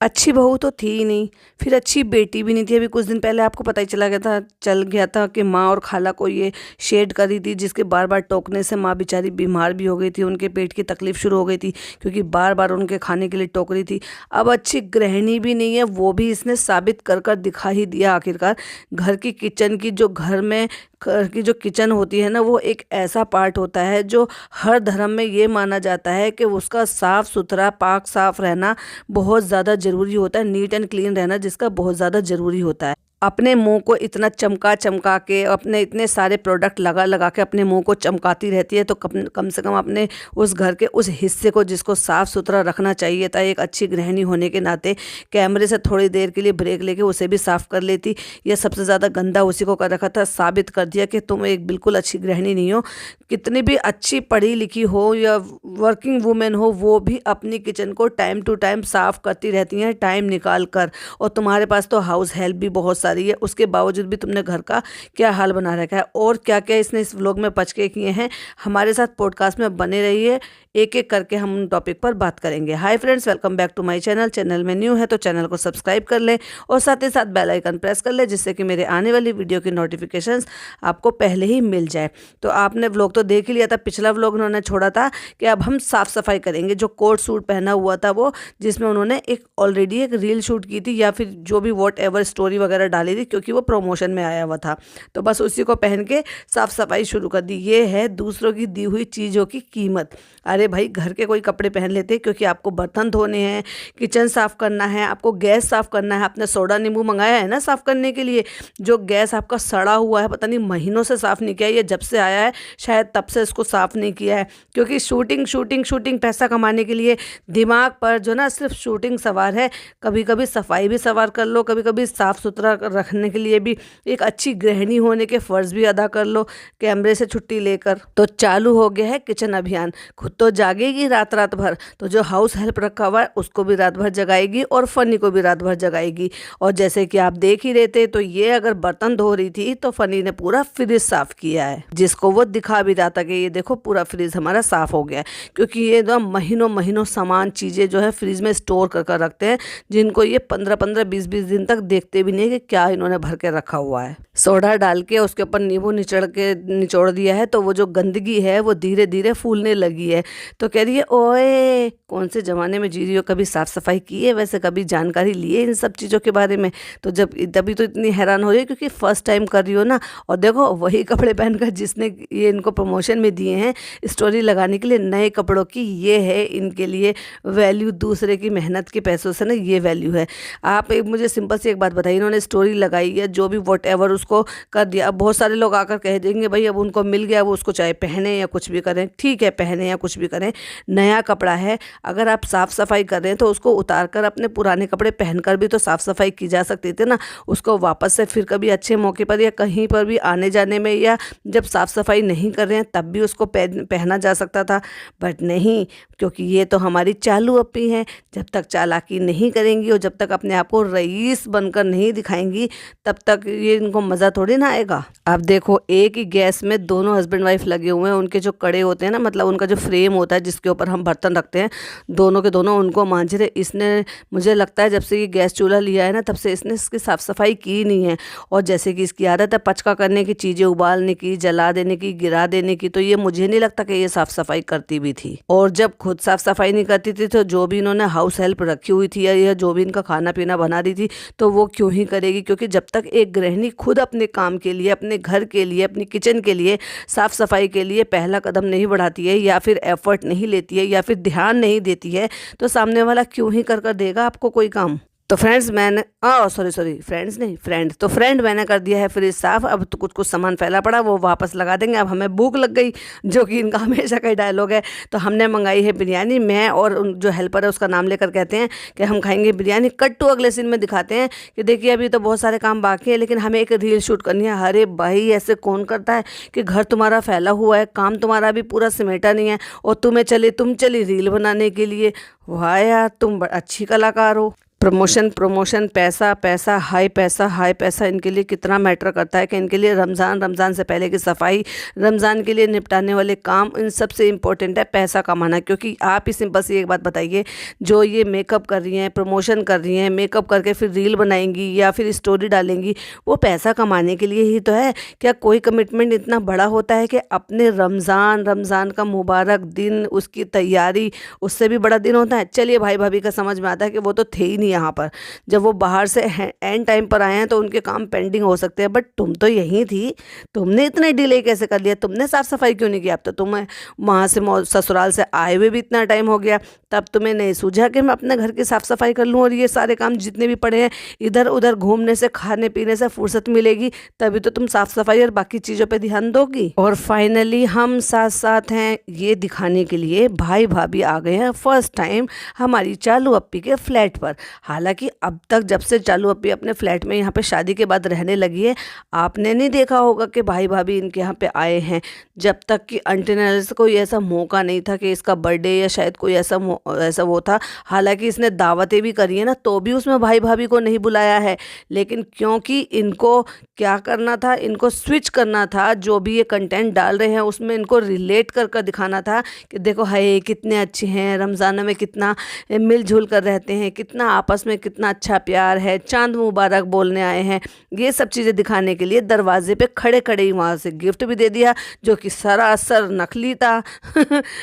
अच्छी बहू तो थी ही नहीं, फिर अच्छी बेटी भी नहीं थी। अभी कुछ दिन पहले आपको पता ही चल गया था कि माँ और खाला को ये शेड करी थी, जिसके बार बार टोकने से माँ बेचारी बीमार भी हो गई थी, उनके पेट की तकलीफ शुरू हो गई थी क्योंकि बार बार उनके खाने के लिए टोक रही थी। अब अच्छी गृहिणी भी नहीं है, वो भी इसने साबित कर कर दिखा ही दिया आखिरकार। घर की किचन की जो घर में घर की जो किचन होती है ना, वो एक ऐसा पार्ट होता है जो हर धर्म में ये माना जाता है कि उसका साफ सुथरा पाक साफ रहना बहुत ज़्यादा ज़रूरी होता है। नीट एंड क्लीन रहना जिसका बहुत ज़्यादा ज़रूरी होता है। अपने मुंह को इतना चमका चमका के, अपने इतने सारे प्रोडक्ट लगा लगा के अपने मुंह को चमकाती रहती है, तो कम से कम अपने उस घर के उस हिस्से को जिसको साफ़ सुथरा रखना चाहिए था, एक अच्छी गृहिणी होने के नाते कैमरे से थोड़ी देर के लिए ब्रेक लेके उसे भी साफ़ कर लेती। यह सबसे ज़्यादा गंदा उसी को कर रखा था, साबित कर दिया कि तुम एक बिल्कुल अच्छी गृहिणी नहीं हो। कितनी भी अच्छी पढ़ी लिखी हो या वर्किंग वूमेन हो, वो भी अपनी किचन को टाइम टू टाइम साफ़ करती रहती हैं, टाइम निकाल कर। और तुम्हारे पास तो हाउस हेल्प भी बहुत सारी है, उसके बावजूद भी तुमने घर का क्या हाल बना रखा है। और क्या क्या इसने इस व्लॉग में पचके किए हैं, हमारे साथ पॉडकास्ट में बने रहिए। एक एक करके हम उन टॉपिक पर बात करेंगे। Hi friends, welcome back to my channel. Channel में न्यू है तो चैनल को सब्सक्राइब कर लें और साथ ही साथ बेल आइकन प्रेस कर लें, जिससे कि मेरे आने वाली वीडियो की नोटिफिकेशंस आपको पहले ही मिल जाए। तो आपने व्लॉग तो देख ही लिया था, पिछला व्लॉग उन्होंने छोड़ा था कि अब हम साफ़ सफाई करेंगे। जो कोट सूट पहना हुआ था वो, जिसमें उन्होंने एक ऑलरेडी एक रील शूट की थी या फिर जो भी वॉट एवर स्टोरी वगैरह डाली थी, क्योंकि वो प्रमोशन में आया हुआ था, तो बस उसी को पहन के साफ़ सफाई शुरू कर दी। ये है दूसरों की दी हुई चीज़ों की कीमत। अरे भाई, घर के कोई कपड़े पहन लेते, क्योंकि आपको बर्तन धोने हैं, किचन साफ़ करना है, आपको गैस साफ़ करना है। आपने सोडा नींबू मंगाया है ना साफ़ करने के लिए, जो गैस आपका सड़ा हुआ है, पता नहीं महीनों से साफ़ नहीं किया, ये जब से आया है शायद तब से इसको साफ़ नहीं किया है। क्योंकि शूटिंग शूटिंग शूटिंग पैसा कमाने के लिए दिमाग पर जो ना सिर्फ शूटिंग सवार है। कभी कभी सफाई भी सवार कर लो, कभी कभी साफ़ सुथरा रखने के लिए भी एक अच्छी गृहिणी होने के फ़र्ज़ भी अदा कर लो, कैमरे से छुट्टी लेकर। तो चालू हो गया है किचन अभियान। खुद तो जागेगी रात रात भर, तो जो हाउस हेल्प रखा हुआ है उसको भी रात भर जगाएगी और फनी को भी रात भर जगाएगी। और जैसे कि आप देख ही रहे थे, तो ये अगर बर्तन धो रही थी तो फनी ने पूरा फ्रिज साफ़ किया है, जिसको वो दिखा भी रहा था कि ये देखो पूरा फ्रिज हमारा साफ़ हो गया है। क्योंकि ये तो महीनों महीनों सामान चीज़ें जो है फ्रिज में स्टोर कर कर रखते हैं, जिनको ये 15-15 20-20 दिन तक देखते भी नहीं कि क्या इन्होंने भर के रखा हुआ है। सोडा डाल के उसके ऊपर नींबू निचोड़ दिया है, तो वो जो गंदगी है वो धीरे धीरे फूलने लगी है। तो कह रही है, ओए कौन से ज़माने में जी रही हो, कभी साफ़ सफाई की है, वैसे कभी जानकारी ली है इन सब चीज़ों के बारे में? तो जब तभी तो इतनी हैरान हो रही है, क्योंकि फर्स्ट टाइम कर रही हो ना। और देखो वही कपड़े पहनकर जिसने ये इनको प्रमोशन में दिए हैं स्टोरी लगाने के लिए, नए कपड़ों की ये है इनके लिए वैल्यू। दूसरे की मेहनत के पैसों से ना ये वैल्यू है। आप मुझे सिंपल सी एक बात बताइए, इन्होंने स्टोरी लगाई है, जो भी वॉट एवर उसको कर दिया। अब बहुत सारे लोग आकर कह देंगे भाई अब उनको मिल गया, वो उसको चाहे पहने या कुछ भी करें, ठीक है, पहने या कुछ भी करें, नया कपड़ा है। अगर आप साफ़ सफाई कर रहे हैं तो उसको उतार कर अपने पुराने कपड़े पहनकर भी तो साफ़ सफाई की जा सकती थी ना। उसको वापस से फिर कभी अच्छे मौके पर या कहीं पर भी आने जाने में, या जब साफ़ सफाई नहीं कर रहे हैं तब भी उसको पहना जा सकता था। बट नहीं, क्योंकि ये तो हमारी चालू अपी हैं। जब तक चालाकी नहीं करेंगी और जब तक अपने आप को रईस बनकर नहीं दिखाएंगी, तब तक ये इनको मज़ा थोड़ी ना आएगा। अब देखो, एक ही गैस में दोनों हस्बैंड वाइफ लगे हुए हैं, उनके जो कड़े होते हैं ना, मतलब उनका जो फ्रेम होता है जिसके ऊपर हम बर्तन रखते हैं, दोनों के दोनों उनको मांझ रहे। इसने, मुझे लगता है जब से ये गैस चूल्हा लिया है ना, तब से इसने इसकी साफ़ सफाई की नहीं है। और जैसे कि इसकी आदत है पचका करने की, चीज़ें उबालने की, जला देने की, गिरा देने की, तो ये मुझे नहीं लगता कि ये साफ़ सफाई करती भी थी। और जब खुद साफ़ सफाई नहीं करती थी, तो जो भी इन्होंने हाउस हेल्प रखी हुई थी या जो भी इनका खाना पीना बना रही थी, तो वो क्यों ही करेगी? क्योंकि जब तक एक गृहिणी खुद अपने काम के लिए, अपने घर के लिए, अपनी किचन के लिए, साफ़ सफाई के लिए पहला कदम नहीं बढ़ाती है, या फिर एफर्ट नहीं लेती है, या फिर ध्यान नहीं देती है, तो सामने वाला क्यों ही कर देगा आपको कोई काम? तो फ्रेंड्स, मैंने सॉरी फ्रेंड्स नहीं, फ्रेंड, तो फ्रेंड मैंने कर दिया है फ्रिज साफ़। अब तो कुछ कुछ सामान फैला पड़ा, वो वापस लगा देंगे। अब हमें भूख लग गई, जो कि इनका हमेशा का डायलॉग है, तो हमने मंगाई है बिरयानी। मैं और जो हेल्पर है उसका नाम लेकर कहते हैं कि हम खाएंगे बिरयानी। कट टू अगले सीन में दिखाते हैं कि देखिए अभी तो बहुत सारे काम बाकी है, लेकिन हमें एक रील शूट करनी है। अरे भाई, ऐसे कौन करता है कि घर तुम्हारा फैला हुआ है, काम तुम्हारा भी पूरा समेटा नहीं है, और तुम चली रील बनाने के लिए। वाह यार, तुम अच्छी कलाकार हो। प्रमोशन प्रमोशन, पैसा पैसा, हाई पैसा इनके लिए कितना मैटर करता है कि इनके लिए रमज़ान से पहले की सफाई, रमज़ान के लिए निपटाने वाले काम, इन सबसे इम्पोर्टेंट है पैसा कमाना। क्योंकि आप ही सिंपल सी एक बात बताइए, जो ये मेकअप कर रही हैं, प्रमोशन कर रही हैं, मेकअप करके फिर रील बनाएंगी या फिर स्टोरी डालेंगी, वो पैसा कमाने के लिए ही तो है। क्या कोई कमिटमेंट इतना बड़ा होता है कि अपने रमज़ान का मुबारक दिन, उसकी तैयारी, उससे भी बड़ा दिन होता है? चलिए भाई भाभी का समझ में आता है कि वो तो थे ही नहीं यहाँ पर, जब वो बाहर से एंड टाइम पर आए हैं तो उनके काम पेंडिंग हो सकते हैं, बट तुम तो यहीं थी, तुमने इतने डिले कैसे कर लिया? तुमने साफ सफाई क्यों नहीं किया? अब तो तुम्हें वहाँ से ससुराल से आए हुए भी इतना टाइम हो गया, तब तुम्हें नहीं सूझा कि मैं अपने घर की साफ सफाई कर लूँ और ये सारे काम जितने भी पड़े हैं, इधर उधर घूमने से, खाने पीने से फुर्सत मिलेगी तभी तो तुम साफ सफाई और बाकी चीज़ों पे ध्यान दोगी। और फाइनली हम साथ साथ हैं ये दिखाने के लिए भाई भाभी आ गए हैं फर्स्ट टाइम हमारी चालू अप्पी के फ्लैट पर। हालांकि अब तक जब से चालू अप्पी अपने फ्लैट में यहाँ पे शादी के बाद रहने लगी है, आपने नहीं देखा होगा कि भाई भाभी इनके यहाँ पे आए हैं। जब तक कि अंटिनल से कोई ऐसा मौका नहीं था कि इसका बर्थडे या शायद कोई ऐसा वो था। हालांकि इसने दावतें भी करी है ना, तो भी उसमें भाई भाभी को नहीं बुलाया है। लेकिन क्योंकि इनको क्या करना था, इनको स्विच करना था, जो भी ये कंटेंट डाल रहे हैं उसमें इनको रिलेट कर दिखाना था कि देखो हाय कितने अच्छे हैं, रमज़ान में कितना मिलजुल कर रहते हैं, कितना आपस में कितना अच्छा प्यार है, चांद मुबारक बोलने आए हैं। ये सब चीज़ें दिखाने के लिए दरवाजे पे खड़े खड़े ही वहाँ से गिफ्ट भी दे दिया, जो कि सरासर नकली था।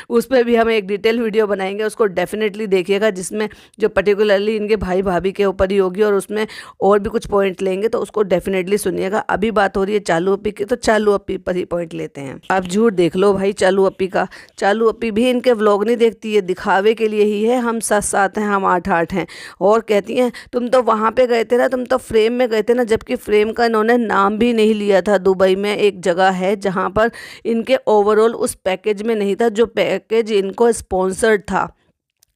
उस पर भी हम एक डिटेल वीडियो बनाएंगे, उसको डेफिनेटली देखिएगा, जिसमें जो पर्टिकुलरली इनके भाई भाभी के ऊपर ही होगी और उसमें और भी कुछ पॉइंट लेंगे, तो उसको डेफिनेटली सुनिएगा। अभी बात हो रही है चालू अप्पी की, तो चालू अप्पी पर ही पॉइंट लेते हैं। अब झूठ देख लो भाई चालू अप्पी का। चालू अप्पी भी इनके व्लॉग नहीं देखती है, दिखावे के लिए ही है। हम 7-7 हैं, हम 8-8 हैं। और कहती हैं तुम तो वहाँ पे गए थे ना, तुम तो फ्रेम में गए थे ना, जबकि फ्रेम का इन्होंने नाम भी नहीं लिया था। दुबई में एक जगह है जहाँ पर इनके ओवरऑल उस पैकेज में नहीं था, जो पैकेज इनको स्पॉन्सर्ड था।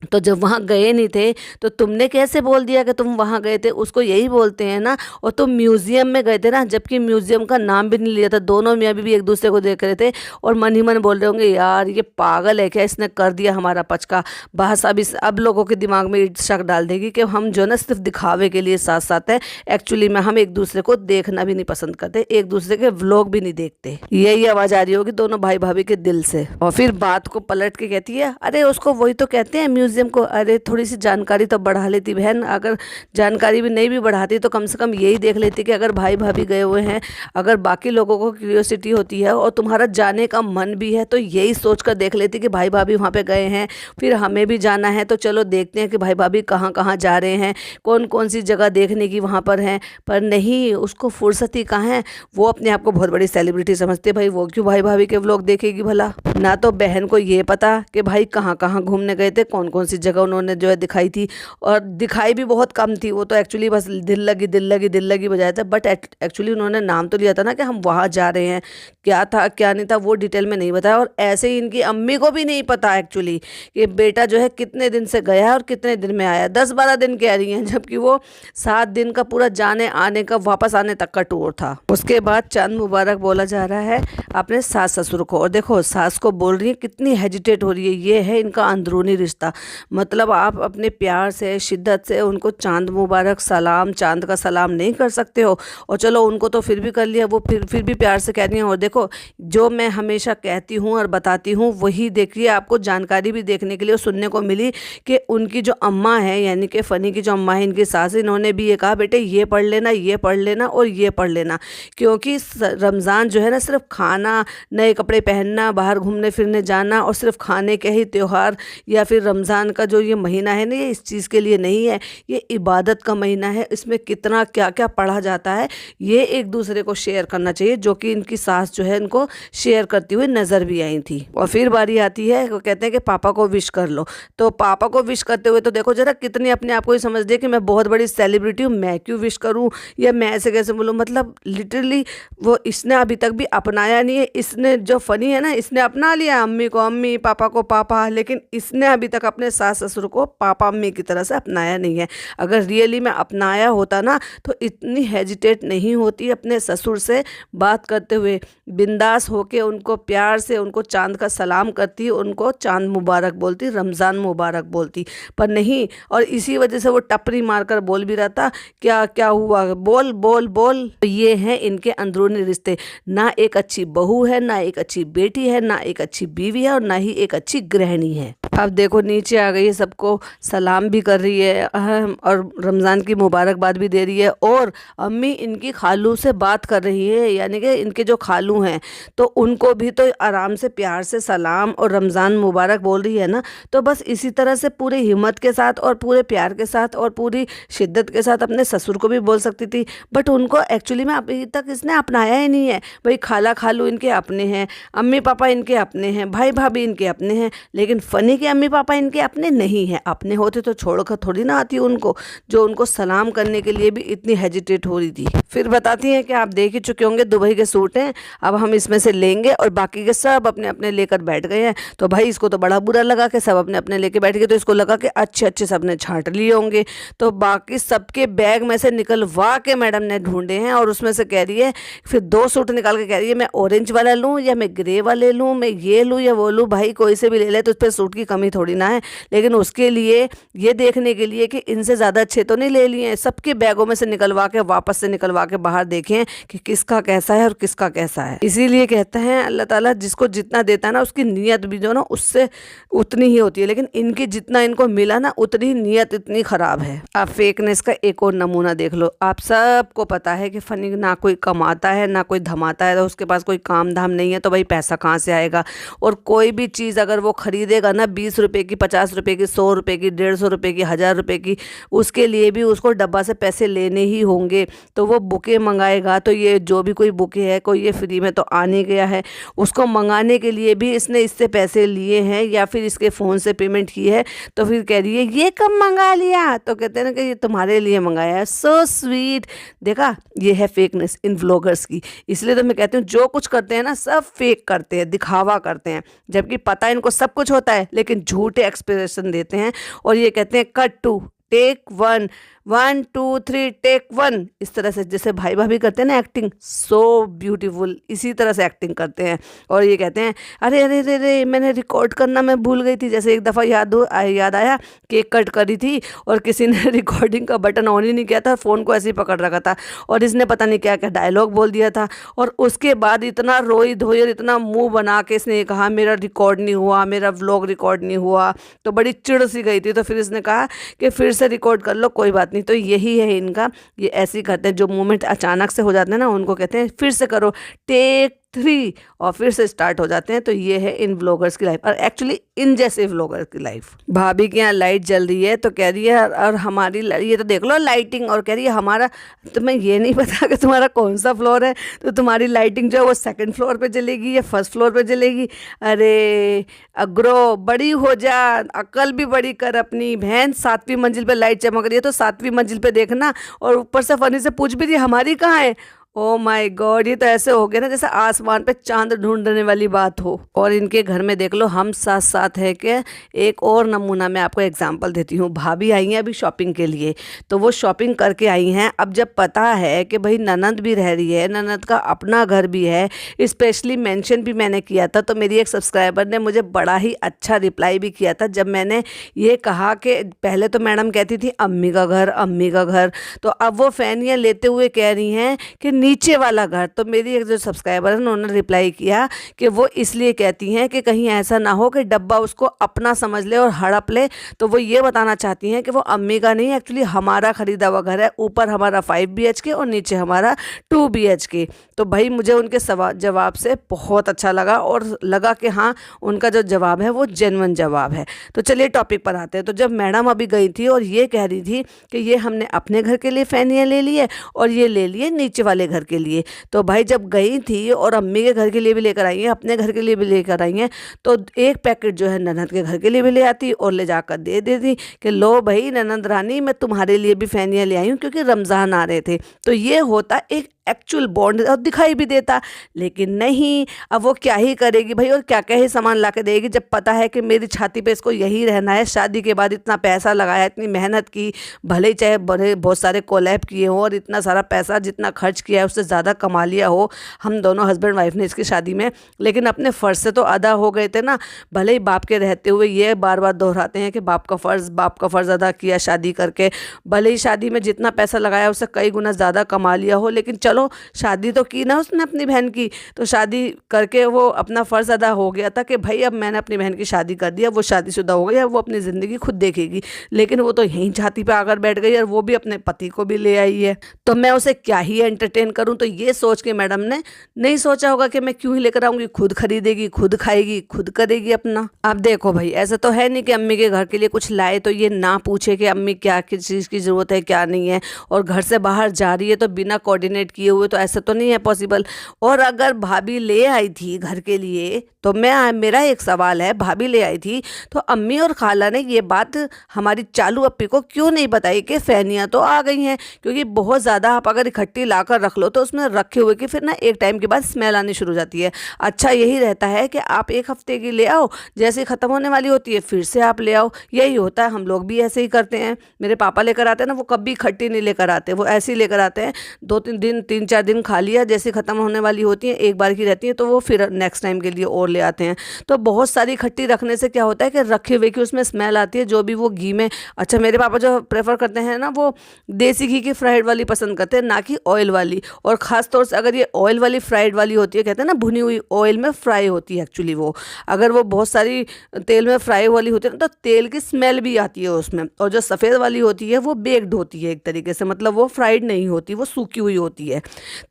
तो जब वहाँ गए नहीं थे तो तुमने कैसे बोल दिया कि तुम वहाँ गए थे? उसको यही बोलते हैं ना। और तुम म्यूज़ियम में गए थे ना, जबकि म्यूज़ियम का नाम भी नहीं लिया था। दोनों मियाँ बीवी एक दूसरे को देख रहे थे और मन ही मन बोल रहे होंगे, यार ये पागल है क्या, इसने कर दिया हमारा पचका। बहस अब लोगों के दिमाग में शक डाल देगी कि हम जो ना सिर्फ दिखावे के लिए साथ साथ हैं, एक्चुअली में हम एक दूसरे को देखना भी नहीं पसंद करते, एक दूसरे के व्लॉग भी नहीं देखते। यही आवाज़ आ रही होगी दोनों भाई भाभी के दिल से। और फिर बात को पलट के कहती है, अरे उसको वही तो कहते हैं म्यूजियम को। अरे थोड़ी सी जानकारी तो बढ़ा लेती बहन, अगर जानकारी भी नहीं भी बढ़ाती तो कम से कम यही देख लेती कि अगर भाई भाभी गए हुए हैं, अगर बाकी लोगों को क्यूरियोसिटी होती है और तुम्हारा जाने का मन भी है, तो यही सोच कर देख लेती कि भाई भाभी वहाँ पे गए हैं, फिर हमें भी जाना है, तो चलो देखते हैं कि भाई भाभी कहाँ कहाँ जा रहे हैं, कौन कौन सी जगह देखने की वहाँ पर हैं। पर नहीं, उसको फुर्सत ही कहाँ है। वो अपने आप को बहुत बड़ी सेलिब्रिटी समझते हैं, भाई वो क्यों भाई भाभी के व्लॉग देखेगी भला। ना तो बहन को ये पता कि भाई कहाँ कहाँ घूमने गए थे, कौन कौन सी जगह उन्होंने जो है दिखाई थी, और दिखाई भी बहुत कम थी। वो तो एक्चुअली बस दिल लगी बजाया था, बट एक्चुअली उन्होंने नाम तो लिया था ना कि हम वहाँ जा रहे हैं। क्या था क्या नहीं था वो डिटेल में नहीं बताया। और ऐसे ही इनकी अम्मी को भी नहीं पता एक्चुअली कि बेटा जो है कितने दिन से गया है और कितने दिन में आया। 10-12 दिन कह रही हैं, जबकि वो 7 दिन का पूरा जाने आने का वापस आने तक का टूर था। उसके बाद चांद मुबारक बोला जा रहा है अपने सास ससुर को, और देखो सास को बोल रही है, कितनी हेजिटेट हो रही है। ये है इनका अंदरूनी रिश्ता। मतलब आप अपने प्यार से, शिद्दत से उनको चांद मुबारक सलाम, चांद का सलाम नहीं कर सकते हो। और चलो उनको तो फिर भी कर लिया, वो फिर भी प्यार से कह रही हैं। और देखो जो मैं हमेशा कहती हूँ और बताती हूँ वही देखिए, आपको जानकारी भी देखने के लिए सुनने को मिली कि उनकी जो अम्मा है, यानी कि फ़नी की जो अम्मा है, इनकी सास, इन्होंने भी ये कहा, बेटे ये पढ़ लेना, ये पढ़ लेना और ये पढ़ लेना। क्योंकि रमज़ान जो है ना, सिर्फ खाना, नए कपड़े पहनना, बाहर घूमने फिरने जाना और सिर्फ खाने के ही त्यौहार या फिर रमज़ान का जो ये महीना है ना, ये इस चीज़ के लिए नहीं है। ये इबादत का महीना है। इसमें कितना क्या क्या पढ़ा जाता है, ये एक दूसरे को शेयर करना चाहिए, जो कि इनकी सास जो है इनको शेयर करती हुई नज़र भी आई थी। और फिर बारी आती है, वो कहते हैं कि पापा को विश कर लो। तो पापा को विश करते हुए तो देखो जरा कितनी अपने आप को ही समझ दे कि मैं बहुत बड़ी सेलिब्रिटी हूँ, मैं क्यों विश करूँ या मैं ऐसे कैसे बोलूँ। मतलब लिटरली वो इसने अभी तक भी अपनाया नहीं है। इसने जो फ़नी है ना, इसने अपना लिया अम्मी को अम्मी, पापा को पापा, लेकिन इसने अभी तक अपनी अपने सास ससुर को पापा मम्मी की तरह से अपनाया नहीं है। अगर रियली में अपनाया होता ना तो इतनी हेजिटेट नहीं होती अपने ससुर से बात करते हुए, बिंदास होके उनको प्यार से उनको चांद का सलाम करती, उनको चांद मुबारक बोलती, रमज़ान मुबारक बोलती, पर नहीं। और इसी वजह से वो टपरी मारकर बोल भी रहा था, क्या क्या हुआ, बोल बोल बोल। तो ये हैं इनके अंदरूनी रिश्ते। ना एक अच्छी बहू है, ना एक अच्छी बेटी है, ना एक अच्छी बीवी है, और ना ही एक अच्छी गृहिणी है। अब देखो नीचे आ गई है, सबको सलाम भी कर रही है और रमज़ान की मुबारकबाद भी दे रही है। और अम्मी इनकी खालू से बात कर रही है, यानी कि इनके जो खालू हैं तो उनको भी तो आराम से प्यार से सलाम और रमज़ान मुबारक बोल रही है ना। तो बस इसी तरह से पूरे हिम्मत के साथ और पूरे प्यार के साथ और पूरी शिद्दत के साथ अपने ससुर को भी बोल सकती थी, बट उनको एक्चुअली में अभी तक इसने अपनाया ही नहीं है। भाई खाला खालू इनके अपने हैं, अम्मी पापा इनके अपने हैं, भाई भाभी इनके अपने हैं, लेकिन फ़नी कि अम्मी पापा इनके अपने नहीं हैं। अपने होते तो छोड़कर थोड़ी ना आती उनको, जो उनको सलाम करने के लिए भी इतनी हेजिटेट हो रही थी। फिर बताती हैं कि आप देख ही चुके होंगे दुबई के सूट हैं, अब हम इसमें से लेंगे, और बाकी के सब अपने अपने लेकर बैठ गए हैं। तो भाई इसको तो बड़ा बुरा लगा कि सब अपने अपने लेके बैठ गए, तो इसको लगा कि अच्छे अच्छे सबने छांट लिए होंगे। तो बाकी सबके बैग में से निकलवा के मैडम ने ढूंढे हैं, और उसमें से कह रही है, फिर 2 सूट निकाल के कह रही है, मैं ऑरेंज वाला लूँ या मैं ग्रे वाले लूँ, मैं ये लूँ या वो लूँ। भाई कोई से भी ले ले, तो उस पर सूट की कमी थोड़ी ना है, लेकिन उसके लिए ये देखने के लिए कि इनसे ज़्यादा अच्छे तो नहीं ले लिए हैं, सबके बैगों में से निकलवा के वापस से निकलवा के बाहर देखें कि किसका कैसा है और किसका कैसा है। इसीलिए कहते हैं अल्लाह ताला जिसको जितना देता है ना उसकी नीयत भी जो ना उससे उतनी ही होती है, लेकिन इनकी जितना इनको मिला ना उतनी ही नीयत इतनी ख़राब है। आप फेकनेस का एक और नमूना देख लो। आप सबको पता है कि फ़नी ना कोई कमाता है ना कोई धमाता है, तो उसके पास कोई काम धाम नहीं है, तो भाई पैसा कहाँ से आएगा। और कोई भी चीज़ अगर वो खरीदेगा ना 20 रुपए की, 50 रुपए की, 100 रुपए की, 150 रुपए की, 1000 रुपए की, उसके लिए भी उसको डब्बा से पैसे लेने ही होंगे। तो वो बुके मंगाएगा, तो ये जो भी कोई बुके है, कोई ये फ्री में तो आने गया है, उसको मंगाने के लिए भी इसने इससे पैसे लिए हैं या फिर इसके फ़ोन से पेमेंट की है। तो फिर कह रही है ये कब मंगा लिया, तो कहते हैं ना कि ये तुम्हारे लिए मंगाया है। So sweet. देखा, ये है फेकनेस इन व्लॉगर्स की। इसलिए तो मैं कहती हूँ जो कुछ करते हैं ना सब फेक करते हैं, दिखावा करते हैं, जबकि पता इनको सब कुछ होता है, लेकिन झूठे एक्सप्रेशन देते हैं। और ये कहते हैं कट टू टेक 1, 1 2 3 टेक 1, इस तरह से जैसे भाई भाभी करते हैं ना एक्टिंग, सो ब्यूटीफुल, इसी तरह से एक्टिंग करते हैं। और ये कहते हैं अरे अरे अरे अरे मैंने रिकॉर्ड करना मैं भूल गई थी। जैसे एक दफ़ा याद आया केक कट करी थी और किसी ने रिकॉर्डिंग का बटन ऑन ही नहीं किया था, फ़ोन को ऐसे ही पकड़ रखा था, और इसने पता नहीं क्या क्या डायलॉग बोल दिया था। और उसके बाद इतना रोई धोई और इतना मुँह बना के इसने कहा मेरा रिकॉर्ड नहीं हुआ, मेरा व्लॉग रिकॉर्ड नहीं हुआ। तो बड़ी चिढ़ सी गई थी। तो फिर इसने कहा कि फिर से रिकॉर्ड कर लो, कोई बात नहीं। तो यही है इनका, ये ऐसे ही करते हैं। जो मोमेंट अचानक से हो जाते हैं ना उनको कहते हैं फिर से करो, टेक 3, और फिर से स्टार्ट हो जाते हैं। तो ये है इन व्लॉगर्स की लाइफ, और एक्चुअली इन जैसे व्लॉगर की लाइफ। भाभी के यहाँ लाइट जल रही है तो कह रही है और हमारी ये तो देख लो लाइटिंग, और कह रही है हमारा, तुम्हें ये नहीं पता कि तुम्हारा कौन सा फ्लोर है, तो तुम्हारी लाइटिंग जो है वो 2nd फ्लोर पे जलेगी या 1st फ्लोर पे जलेगी। अरे अग्रो बड़ी हो जा, अकल भी बड़ी कर अपनी बहन। 7वीं मंजिल पे लाइट चमक रही है तो 7वीं मंजिल पे देखना, और ऊपर से फनी से पूछ भी रही हमारी कहाँ है। ओ माय गॉड, ये तो ऐसे हो गया ना जैसे आसमान पे चांद ढूंढने वाली बात हो। और इनके घर में देख लो हम साथ साथ है कि एक और नमूना मैं आपको एग्जांपल देती हूँ। भाभी आई हैं अभी शॉपिंग के लिए, तो वो शॉपिंग करके आई हैं। अब जब पता है कि भाई ननद भी रह रही है, ननद का अपना घर भी है, स्पेशली मेंशन भी मैंने किया था, तो मेरी एक सब्सक्राइबर ने मुझे बड़ा ही अच्छा रिप्लाई भी किया था जब मैंने ये कहा कि पहले तो मैडम कहती थी अम्मी का घर, अम्मी का घर, तो अब वो फैनियाँ लेते हुए कह रही हैं कि नीचे वाला घर। तो मेरी एक जो सब्सक्राइबर है उन्होंने रिप्लाई किया कि वो इसलिए कहती हैं कि कहीं ऐसा ना हो कि डब्बा उसको अपना समझ ले और हड़प ले। तो वो ये बताना चाहती हैं कि वो अम्मी का नहीं, एक्चुअली हमारा ख़रीदा हुआ घर है। ऊपर हमारा 5 BHK और नीचे हमारा 2 BHK। तो भाई मुझे उनके जवाब से बहुत अच्छा लगा, और लगा कि हाँ उनका जो जवाब है वो जेन्युइन जवाब है। तो चलिए टॉपिक पर आते हैं। तो जब मैडम अभी गई थी और ये कह रही थी कि ये हमने अपने घर के लिए फैनियाँ ले ली है और ये ले लिए नीचे वाले घर के लिए। तो भाई जब गई थी और अम्मी के घर के लिए भी लेकर आई हैं, अपने घर के लिए भी लेकर आई हैं, तो एक पैकेट जो है ननद के घर के लिए भी ले आती और ले जाकर दे देती कि लो भाई ननद रानी, मैं तुम्हारे लिए भी फैनिया ले आई हूँ, क्योंकि रमज़ान आ रहे थे। तो ये होता एक एक्चुअल बॉन्ड और दिखाई भी देता। लेकिन नहीं, अब वो क्या ही करेगी भाई, और क्या क्या ही सामान ला के देगी, जब पता है कि मेरी छाती पे इसको यही रहना है। शादी के बाद इतना पैसा लगाया, इतनी मेहनत की, भले ही चाहे बड़े बहुत सारे कोलैब किए हों और इतना सारा पैसा जितना खर्च किया है उससे ज़्यादा कमा लिया हो हम दोनों हस्बैंड वाइफ ने इसकी शादी में, लेकिन अपने फ़र्ज़ से तो अदा हो गए थे ना। भले ही बाप के रहते हुए ये बार बार दोहराते हैं कि बाप का फ़र्ज़ अदा किया शादी करके। भले ही शादी में जितना पैसा लगाया उससे कई गुना ज़्यादा कमा लिया हो, लेकिन चलो शादी तो की ना उसने अपनी बहन की, तो शादी करके वो अपना फ़र्ज़ अदा हो गया था कि भाई अब मैंने अपनी बहन की शादी कर दी, अब वो शादीशुदा हो गई, अब वो अपनी ज़िंदगी खुद देखेगी। लेकिन वो तो यहीं छाती पे आकर बैठ गई और वो भी अपने पति को भी ले आई है, तो मैं उसे क्या ही एंटरटेन करूं। तो ये सोच के मैडम ने नहीं सोचा होगा कि मैं क्यों ही लेकर आऊँगी, खुद खरीदेगी, खुद खाएगी, खुद करेगी अपना। अब देखो भाई, ऐसा तो है नहीं कि अम्मी के घर के लिए कुछ लाए तो ये ना पूछे कि अम्मी क्या किस चीज़ की ज़रूरत है क्या नहीं है, और घर से बाहर जा रही है तो बिना कोऑर्डिनेट किए हुए, तो ऐसा तो नहीं है पॉसिबल। और अगर भाभी ले आई थी घर के लिए तो मेरा एक सवाल है, भाभी ले आई थी तो अम्मी और खाला ने ये बात हमारी चालू अप्पी को क्यों नहीं बताई कि फैनियाँ तो आ गई हैं। क्योंकि बहुत ज़्यादा आप अगर इकट्ठी लाकर रख लो तो उसमें रखे हुए की फिर ना एक टाइम के बाद स्मेल आनी शुरू हो जाती है। अच्छा यही रहता है कि आप एक हफ्ते की ले आओ, जैसे ही ख़त्म होने वाली होती है फिर से आप ले आओ। यही होता है, हम लोग भी ऐसे ही करते हैं। मेरे पापा लेकर आते हैं ना, वो कभी इकट्ठी नहीं लेकर आते, वो ऐसे ही लेकर आते हैं। 2-3 दिन खा लिया, जैसे ख़त्म होने वाली होती है एक बार की रहती है तो वो फिर नेक्स्ट टाइम के लिए और ले आते हैं। तो बहुत सारी इकट्ठी रखने से क्या होता है कि रखे हुए की उसमें स्मेल आती है, जो भी वो घी में। अच्छा मेरे पापा जो प्रेफर करते हैं ना, वो देसी घी की फ्राइड वाली पसंद करते हैं, ना कि ऑयल वाली। और ख़ास तौर से अगर ये ऑयल वाली फ्राइड वाली होती है, कहते हैं ना भुनी हुई ऑयल में फ्राई होती है एक्चुअली वो, अगर वो बहुत सारी तेल में फ्राई वाली होती है ना तो तेल की स्मेल भी आती है उसमें। और जो सफ़ेद वाली होती है वो बेक्ड होती है एक तरीके से, मतलब वो फ्राइड नहीं होती, वो सूखी हुई होती है।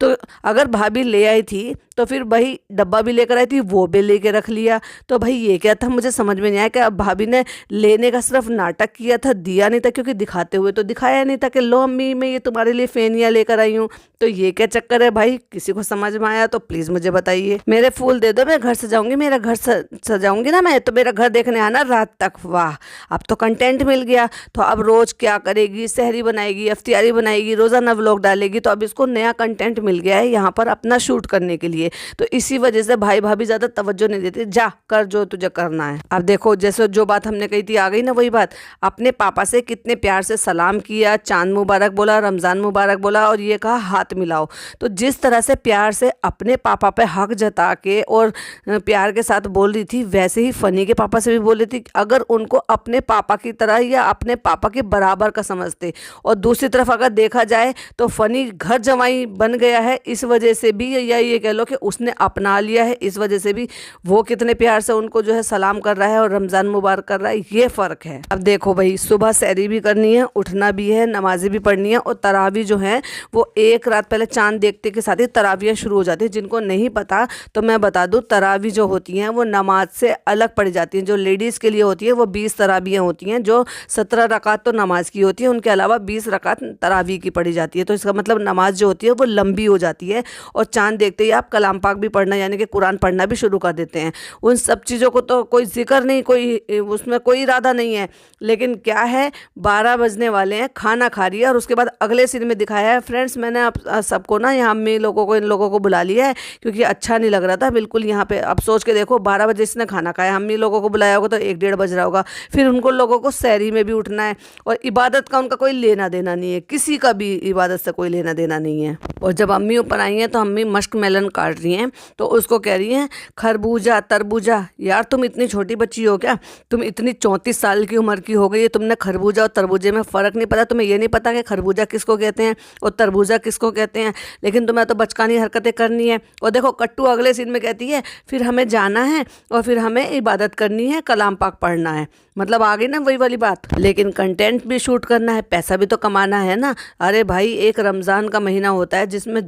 तो अगर भाभी ले आई थी तो फिर भाई डब्बा भी लेकर आई थी, वो भी लेके रख लिया। तो भाई ये क्या था, मुझे समझ में नहीं आया कि अब भाभी ने लेने का सिर्फ नाटक किया था, दिया नहीं था। क्योंकि दिखाते हुए तो दिखाया नहीं था कि लो अम्मी मैं ये तुम्हारे लिए फेनिया लेकर आई हूँ। तो ये क्या चक्कर है भाई, किसी को समझ में आया तो प्लीज़ मुझे बताइए। मेरे फूल दे दो, मैं घर सजाऊंगी, मेरा घर सजाऊंगी ना मैं, तो मेरा घर देखने आना रात तक। वाह, अब तो कंटेंट मिल गया। तो अब रोज़ क्या करेगी, सहरी बनाएगी, अफ्तियारी बनाएगी, रोज़ाना व्लॉग डालेगी। तो अब इसको नया कंटेंट मिल गया है यहाँ पर अपना शूट करने के लिए। तो इसी वजह से भाई भाभी ज़्यादा तवज्जो नहीं देते, जा कर जो तुझे करना है। अब देखो जैसे जो बात हमने कही थी आ गई ना वही बात। अपने पापा से कितने प्यार से सलाम किया, चांद मुबारक बोला, रमज़ान मुबारक बोला, और ये कहा हाथ मिलाओ। तो जिस तरह से प्यार से अपने पापा पे हक जता के और प्यार के साथ बोल रही थी, वैसे ही फ़नी के पापा से भी बोल रही थी। अगर उनको अपने पापा की तरह या अपने पापा के बराबर का समझते। और दूसरी तरफ अगर देखा जाए तो फ़नी घर जमाई बन गया है इस वजह से भी, या ये कह लो कि उसने अपना लिया है इस वजह से भी वो कितने प्यार से उनको जो है सलाम कर रहा है और रमज़ान मुबारक कर रहा है। ये फ़र्क है। अब देखो भाई, सुबह सहरी भी करनी है, उठना भी है, नमाज़ें भी पढ़नी है, और तरावी जो है वो एक रात पहले चांद देखते के साथ ही तरावियाँ शुरू हो जाती है। जिनको नहीं पता तो मैं बता दूँ, तरावी जो होती हैं वो नमाज से अलग पढ़ी जाती हैं। जो लेडीज़ के लिए होती है वो 20 तरावियाँ होती हैं, जो 17 रकात तो नमाज की होती है, उनके अलावा 20 रकात तरावी की पढ़ी जाती है। तो इसका मतलब नमाज जो होती है वो लंबी हो जाती है। और चांद देखते ही आप कलाम पाक भी पढ़ना यानी कि कुरान पढ़ना भी शुरू कर देते हैं। उन सब चीज़ों को तो कोई जिक्र नहीं, कोई उसमें कोई इरादा नहीं है। लेकिन क्या है, 12 बजने वाले हैं, खाना खा रही है, और उसके बाद अगले सीन में दिखाया है। फ्रेंड्स मैंने आप सबको ना यहाँ अम्मी लोगों को, इन लोगों को बुला लिया है क्योंकि अच्छा नहीं लग रहा था बिल्कुल यहाँ पे। अब सोच के देखो 12 बजे इसने खाना खाया, अम्मी लोगों को बुलाया होगा तो 1-1:30 बज रहा होगा। फिर उनको लोगों को सहरी में भी उठना है, और इबादत का उनका कोई लेना देना नहीं है, किसी का भी इबादत से कोई लेना देना नहीं है। और जब अम्मी ऊपर आई हैं तो अम्मी मस्क मेलन काट रही हैं, तो उसको कह रही हैं खरबूजा तरबूजा। यार तुम इतनी छोटी बच्ची हो क्या, तुम इतनी 34 साल की उम्र की हो गई है, तुमने खरबूजा और तरबूजे में फ़र्क नहीं पता? तुम्हें ये नहीं पता कि खरबूजा किसको कहते हैं और तरबूजा किसको कहते हैं? लेकिन तुम्हें तो बचकानी हरकतें करनी है। और देखो कट्टू अगले सीन में कहती है फिर हमें जाना है और फिर हमें इबादत करनी है, कलाम पाक पढ़ना है। मतलब आ गई ना वही वाली बात। लेकिन कंटेंट भी शूट करना है, पैसा भी तो कमाना है ना। अरे भाई, एक रमज़ान का महीना होता है जिसमें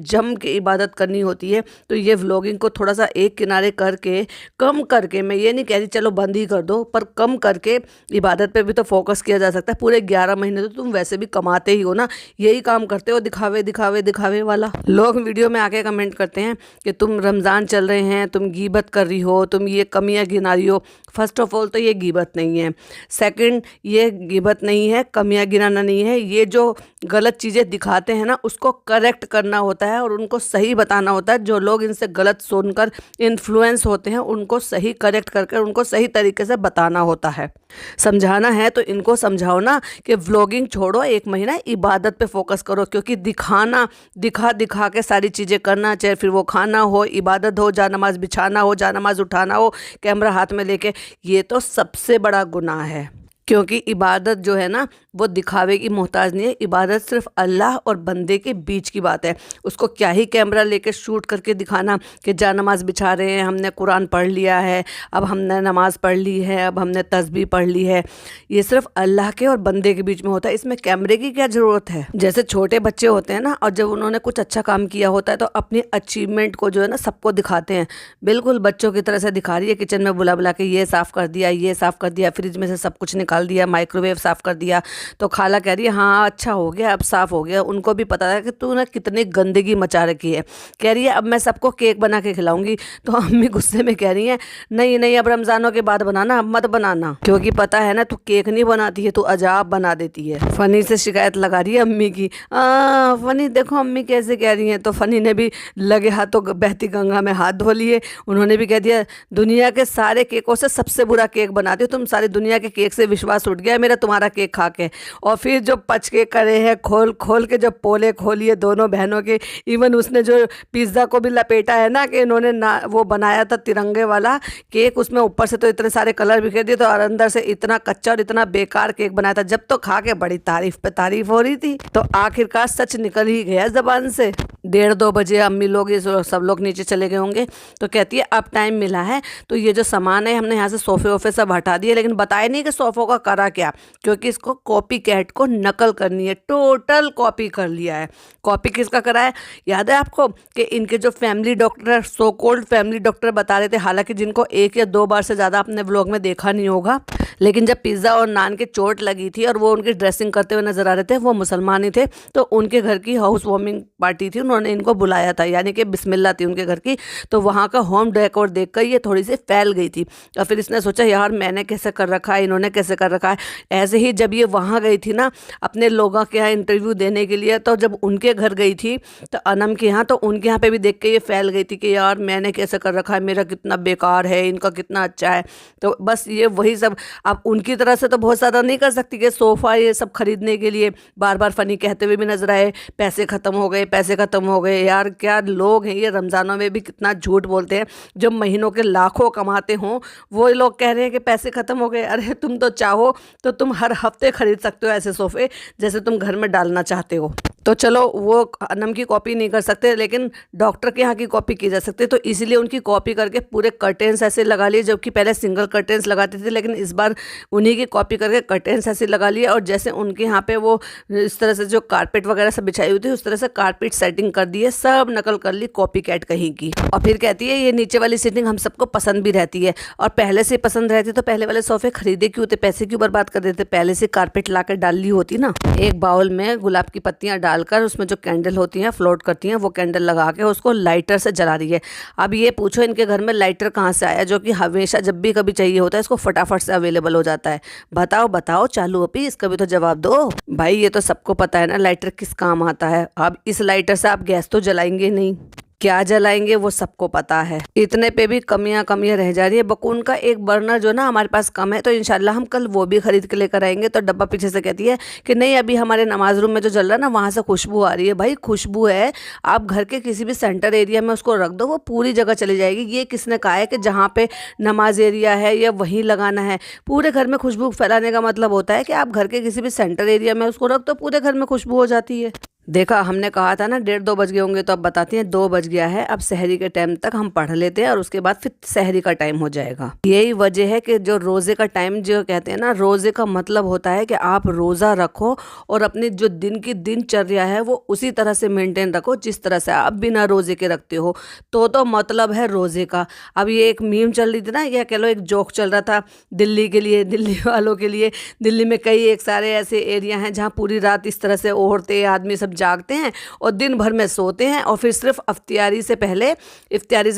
जम के इबादत करनी होती है, तो ये व्लॉगिंग को थोड़ा सा एक किनारे करके, कम करके, मैं ये नहीं कह रही चलो बंद ही कर दो, पर कम करके इबादत पे भी तो फोकस किया जा सकता है। पूरे 11 महीने तो तुम वैसे भी कमाते ही हो ना, यही काम करते हो, दिखावे दिखावे दिखावे वाला। लोग वीडियो में आके कमेंट करते हैं कि तुम रमज़ान चल रहे हैं, तुम गीबत कर रही हो, तुम ये कमियां गिना रही हो। फर्स्ट ऑफ ऑल तो ये गीबत नहीं है। सेकंड, ये गीबत नहीं है, कमियां गिनाना नहीं है। ये जो गलत चीज़ें दिखाते हैं ना, उसको करेक्ट करना होता है और उनको सही बताना होता है। जो लोग इनसे गलत सुनकर इन्फ्लुएंस होते हैं, उनको सही करेक्ट करके उनको सही तरीके से बताना होता है। समझाना है तो इनको समझाओ ना कि व्लॉगिंग छोड़ो, एक महीना इबादत पे फोकस करो। क्योंकि दिखाना, दिखा दिखा के सारी चीज़ें करना, चाहे फिर वो खाना हो, इबादत हो, जा नमाज बिछाना हो, जा नमाज उठाना हो, कैमरा हाथ में लेके, ये तो सबसे बड़ा गुनाह है। क्योंकि इबादत जो है ना, वो दिखावे की मोहताज नहीं है। इबादत सिर्फ अल्लाह और बंदे के बीच की बात है। उसको क्या ही कैमरा लेके शूट करके दिखाना कि जा नमाज बिछा रहे हैं, हमने कुरान पढ़ लिया है, अब हमने नमाज पढ़ ली है, अब हमने तस्बीह पढ़ ली है। ये सिर्फ अल्लाह के और बंदे के बीच में होता है। इसमें कैमरे की क्या ज़रूरत है। जैसे छोटे बच्चे होते हैं ना, और जब उन्होंने कुछ अच्छा काम किया होता है तो अपनी अचीवमेंट को जो है ना सबको दिखाते हैं। बिल्कुल बच्चों की तरह से दिखा रही है, किचन में बुला बुला के ये साफ़ कर दिया, ये साफ़ कर दिया, फ्रिज में से सब कुछ निकाल दिया, माइक्रोवेव साफ़ कर दिया। तो खाला कह रही है हाँ अच्छा हो गया, अब साफ़ हो गया। उनको भी पता है कि तू ना कितनी गंदगी मचा रखी है। कह रही है अब मैं सबको केक बना के खिलाऊंगी। तो अम्मी गुस्से में कह रही है नहीं नहीं, अब रमज़ानों के बाद बनाना, अब मत बनाना, क्योंकि पता है ना तू केक नहीं बनाती है, तू अजाब बना देती है। फ़नी से शिकायत लगा रही है अम्मी की। फ़नी देखो अम्मी कैसे कह रही हैं। तो फ़नी ने भी लगे हाथों बहती गंगा में हाथ धो लिए। उन्होंने भी कह दिया दुनिया के सारे केकों से सबसे बुरा केक बनाती हो तुम, सारी दुनिया के केक से विश्वास उठ गया मेरा तुम्हारा केक खा के। और फिर जो पच के करे हैं, खोल खोल के जब पोले खोलिए दोनों बहनों के, इवन उसने जो पिज़्ज़ा को भी लपेटा है ना, कि इन्होंने ना वो बनाया था तिरंगे वाला केक, उसमें ऊपर से तो इतने सारे कलर बिखेर दिए तो, और अंदर से इतना कच्चा और इतना बेकार केक बनाया था। जब तो खा के बड़ी तारीफ पे तारीफ हो रही थी, तो आखिरकार सच निकल ही गया जबान से। 1:30-2 बजे अम्मी लोग ये सब लोग नीचे चले गए होंगे। तो कहती है अब टाइम मिला है तो ये जो सामान है हमने यहाँ से सोफे वोफे सब हटा दिए, लेकिन बताया नहीं कि सोफ़ों का करा क्या, क्योंकि इसको कॉपी कैट को नकल करनी है। टोटल कॉपी कर लिया है। कॉपी किसका करा है याद है आपको, कि इनके जो family doctor, so called family doctor बता रहे थे, हालांकि जिनको 1 या 2 बार से ज़्यादा अपने व्लॉग में देखा नहीं होगा, लेकिन जब पिज़्ज़ा और नान के चोट लगी थी और वो उनकी ड्रेसिंग करते हुए नजर आ रहे थे, वो मुसलमान ही थे, तो उनके घर की हाउस वार्मिंग पार्टी थी, उन्होंने इनको बुलाया था, यानी कि बिस्मिल्लाह थी उनके घर की। तो वहाँ का होम डेकोर देखकर ये थोड़ी सी फैल गई थी, और फिर इसने सोचा यार मैंने कैसे कर रखा है, इन्होंने कैसे कर रखा है। ऐसे ही जब ये वहाँ गई थी ना अपने लोगों के यहाँ इंटरव्यू देने के लिए, तो जब उनके घर गई थी तो अनम के यहाँ, तो उनके यहाँ पे भी देख के ये फैल गई थी कि यार मैंने कैसे कर रखा है, मेरा कितना बेकार है, इनका कितना अच्छा है। तो बस ये वही सब, अब उनकी तरह से तो बहुत ज़्यादा नहीं कर सकती कि सोफ़ा ये सब खरीदने के लिए बार बार फ़नी कहते हुए भी नजर आए पैसे ख़त्म हो गए, पैसे ख़त्म हो गए। यार क्या लोग हैं ये, रमज़ानों में भी कितना झूठ बोलते हैं। जो महीनों के लाखों कमाते हों वो लोग कह रहे हैं कि पैसे ख़त्म हो गए। अरे तुम तो चाहो तो तुम हर हफ्ते खरीद सकते हो ऐसे सोफ़े जैसे तुम घर में डालना चाहते हो। तो चलो वो अनम की कॉपी नहीं कर सकते, लेकिन डॉक्टर के यहाँ की कॉपी की जा सकती है। तो इसीलिए उनकी कॉपी करके पूरे कर्टेन्स ऐसे लगा लिए, जबकि पहले सिंगल कर्टेन्स लगाते थे, लेकिन इस बार उन्हीं की कॉपी करके कर्टेन्स ऐसे लगा लिए। और जैसे उनके यहाँ पे वो इस तरह से जो कारपेट वगैरह सब बिछाई हुई थी, उस तरह से कारपेट सेटिंग कर दी है, सब नकल कर ली कॉपी कैट कहीं की। और फिर कहती है ये नीचे वाली सीटिंग हम सबको पसंद भी रहती है, और पहले से पसंद रहती तो पहले वाले सोफे खरीदे क्यों थे, पैसे क्यों बर्बाद कर देते, पहले से कारपेट ला कर डाल ली होती ना। एक बाउल में गुलाब की पत्तियां डालकर उसमें जो कैंडल होती हैं फ्लोट करती हैं, वो कैंडल लगा के उसको लाइटर से जला रही है। अब ये पूछो इनके घर में लाइटर कहाँ से आया, जो कि हमेशा जब भी कभी चाहिए होता है इसको फटाफट से अवेलेबल हो जाता है। बताओ बताओ चालू अपी, इसका भी तो जवाब दो भाई। ये तो सबको पता है ना लाइटर किस काम आता है। अब इस लाइटर से आप गैस तो जलाएंगे नहीं, क्या जलाएंगे वो सबको पता है। इतने पे भी कमियां रह जा रही है। बकून का एक बर्नर जो ना हमारे पास कम है, तो इंशाल्लाह हम कल वो भी खरीद के लेकर आएंगे। तो डब्बा पीछे से कहती है कि नहीं अभी हमारे नमाज रूम में जो जल रहा है ना वहाँ से खुशबू आ रही है। भाई खुशबू है, आप घर के किसी भी सेंटर एरिया में उसको रख दो, वो पूरी जगह चली जाएगी। ये किसने कहा है कि जहाँ पे नमाज एरिया है या वहीं लगाना है। पूरे घर में खुशबू फैलाने का मतलब होता है कि आप घर के किसी भी सेंटर एरिया में उसको रख दो, पूरे घर में खुशबू हो जाती है। देखा, हमने कहा था ना 1:30-2 बज गए होंगे, तो अब बताती हैं 2 बज गया है। अब सहरी के टाइम तक हम पढ़ लेते हैं और उसके बाद फिर सहरी का टाइम हो जाएगा। यही वजह है कि जो रोज़े का टाइम जो कहते हैं ना, रोज़े का मतलब होता है कि आप रोज़ा रखो और अपनी जो दिन की दिनचर्या है वो उसी तरह से मेंटेन रखो जिस तरह से आप बिना रोज़े के रखते हो। तो मतलब है रोज़े का। अब ये एक मीम चल रही थी ना, या कह लो एक जोक चल रहा था दिल्ली के लिए, दिल्ली वालों के लिए। दिल्ली में कई एक सारे ऐसे एरिया हैं जहाँ पूरी रात इस तरह से औरतें आदमी सब जागते हैं और दिन भर में सोते हैं और फिर सिर्फ इफ्तियारी से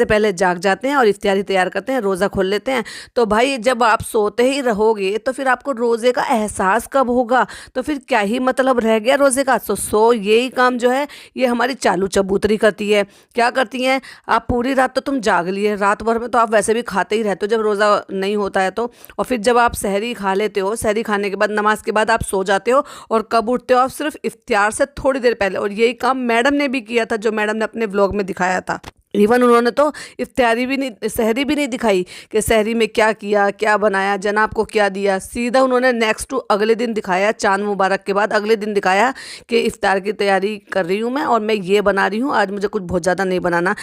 पहले जाग जाते हैं और इफ्तियारी तैयार करते हैं, रोज़ा खोल लेते हैं। तो भाई जब आप सोते ही रहोगे तो फिर आपको रोज़े का एहसास कब होगा? तो फिर क्या ही मतलब रह गया रोज़े का? यही काम जो है ये हमारी चालू चबूतरी करती है। क्या करती हैं? आप पूरी रात तो तुम जाग लिए, रात भर में तो आप वैसे भी खाते ही रहते हो जब रोज़ा नहीं होता है तो। और फिर जब आप सहरी खा लेते हो, सहरी खाने के बाद नमाज के बाद आप सो जाते हो और कब उठते हो? आप सिर्फ इफ्तियार से थोड़ी देर पहले। और यही काम मैडम ने भी किया था, जो मैडम ने अपने व्लॉग में दिखाया था। इवन उन्होंने तो सहरी भी नहीं दिखाई कि सहरी में क्या किया, क्या बनाया, जनाब को क्या दिया। सीधा उन्होंने नेक्स्ट टू अगले दिन दिखाया, चांद मुबारक के बाद अगले दिन दिखाया कि इफ्तार की तैयारी कर रही हूँ मैं और मैं ये बना रही हूँ, आज मुझे कुछ बहुत ज़्यादा नहीं बनाना।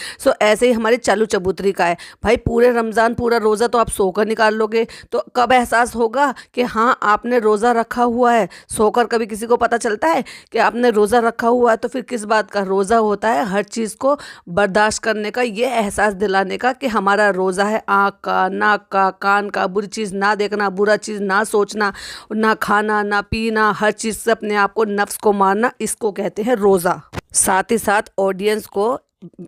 ऐसे ही हमारी चालू चबूतरी का है भाई। पूरे रमज़ान पूरा रोज़ा तो आप सोकर निकाल लोगे, तो कब एहसास होगा कि हाँ आपने रोज़ा रखा हुआ है? सोकर कभी किसी को पता चलता है कि आपने रोज़ा रखा हुआ है? तो फिर किस बात का रोज़ा होता है? हर चीज़ को बर्दाश्त करने का, ये एहसास दिलाने का कि हमारा रोज़ा है आँख का, नाक का, कान का, बुरी चीज़ ना देखना, बुरा चीज़ ना सोचना, ना खाना ना पीना, हर चीज़ से अपने आप को, नफ्स को मारना, इसको कहते हैं रोज़ा। साथ ही साथ ऑडियंस को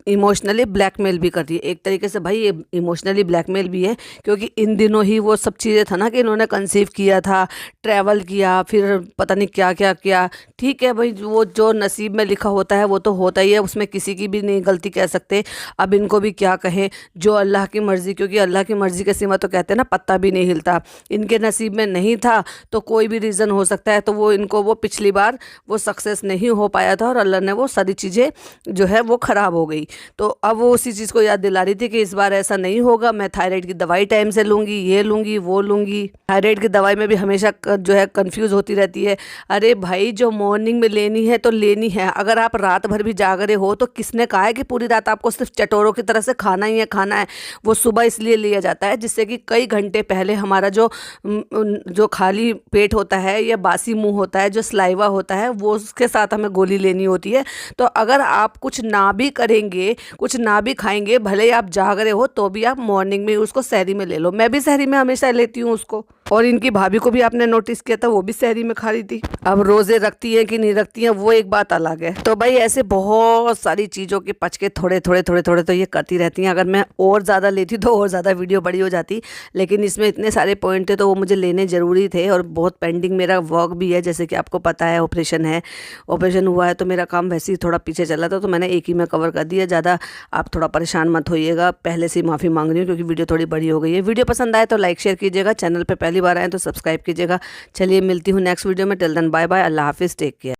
इमोशनली ब्लैकमेल भी करती है एक तरीके से। भाई ये इमोशनली ब्लैकमेल भी है, क्योंकि इन दिनों ही वो सब चीज़ें था ना कि इन्होंने कंसीव किया था, ट्रैवल किया, फिर पता नहीं क्या क्या किया। ठीक है भाई, वो जो नसीब में लिखा होता है वो तो होता ही है, उसमें किसी की भी नहीं गलती कह सकते। अब इनको भी क्या कहें, जो अल्लाह की मर्ज़ी, क्योंकि अल्लाह की मर्ज़ी के सिवा तो कहते हैं ना पत्ता भी नहीं हिलता। इनके नसीब में नहीं था तो कोई भी रीज़न हो सकता है, तो वो पिछली बार वो सक्सेस नहीं हो पाया था और अल्लाह ने वो सारी चीज़ें जो है वो ख़राब हो गई। तो अब वो उसी चीज़ को याद दिला रही थी कि इस बार ऐसा नहीं होगा, मैं थायराइड की दवाई टाइम से लूँगी, ये लूँगी वो लूँगी। थायराइड की दवाई में भी हमेशा जो है कंफ्यूज होती रहती है। अरे भाई जो मॉर्निंग में लेनी है तो लेनी है। अगर आप रात भर भी जाग रहे हो तो किसने कहा है कि पूरी रात आपको सिर्फ चटोरों की तरह से खाना ही है, खाना है? वो सुबह इसलिए लिया जाता है जिससे कि कई घंटे पहले हमारा जो खाली पेट होता है या बासी मुंह होता है, जो सलाइवा होता है, वो उसके साथ हमें गोली लेनी होती है। तो अगर आप कुछ ना भी करेंगे, कुछ ना भी खाएंगे, भले ही आप जाग रहे हो, तो भी आप मॉर्निंग में उसको सहरी में ले लो। मैं भी सहरी में हमेशा लेती हूँ उसको। और इनकी भाभी को भी आपने नोटिस किया था, वो भी सहरी में खा रही थी। अब रोजे रखती हैं कि नहीं रखती हैं वो एक बात अलग है। तो भाई ऐसे बहुत सारी चीज़ों के पचके थोड़े थोड़े तो ये करती रहती हैं। अगर मैं और ज़्यादा लेती तो और ज़्यादा वीडियो बड़ी हो जाती, लेकिन इसमें इतने सारे पॉइंट थे तो वो मुझे लेने ज़रूरी थे। और बहुत पेंडिंग मेरा वर्क भी है, जैसे कि आपको पता है ऑपरेशन हुआ है, तो मेरा काम वैसे ही थोड़ा पीछे चला था, तो मैंने एक ही में कवर कर दिया। ज़्यादा आप थोड़ा परेशान मत होइएगा, पहले से माफ़ी मांग रही हूँ क्योंकि वीडियो थोड़ी बड़ी हो गई है। वीडियो पसंद आए तो लाइक शेयर कीजिएगा, चैनल पे पहली बार आए तो सब्सक्राइब कीजिएगा। चलिए मिलती हूँ नेक्स्ट वीडियो में। टिल देन बाय बाय, अल्लाह हाफिज़, टेक केयर।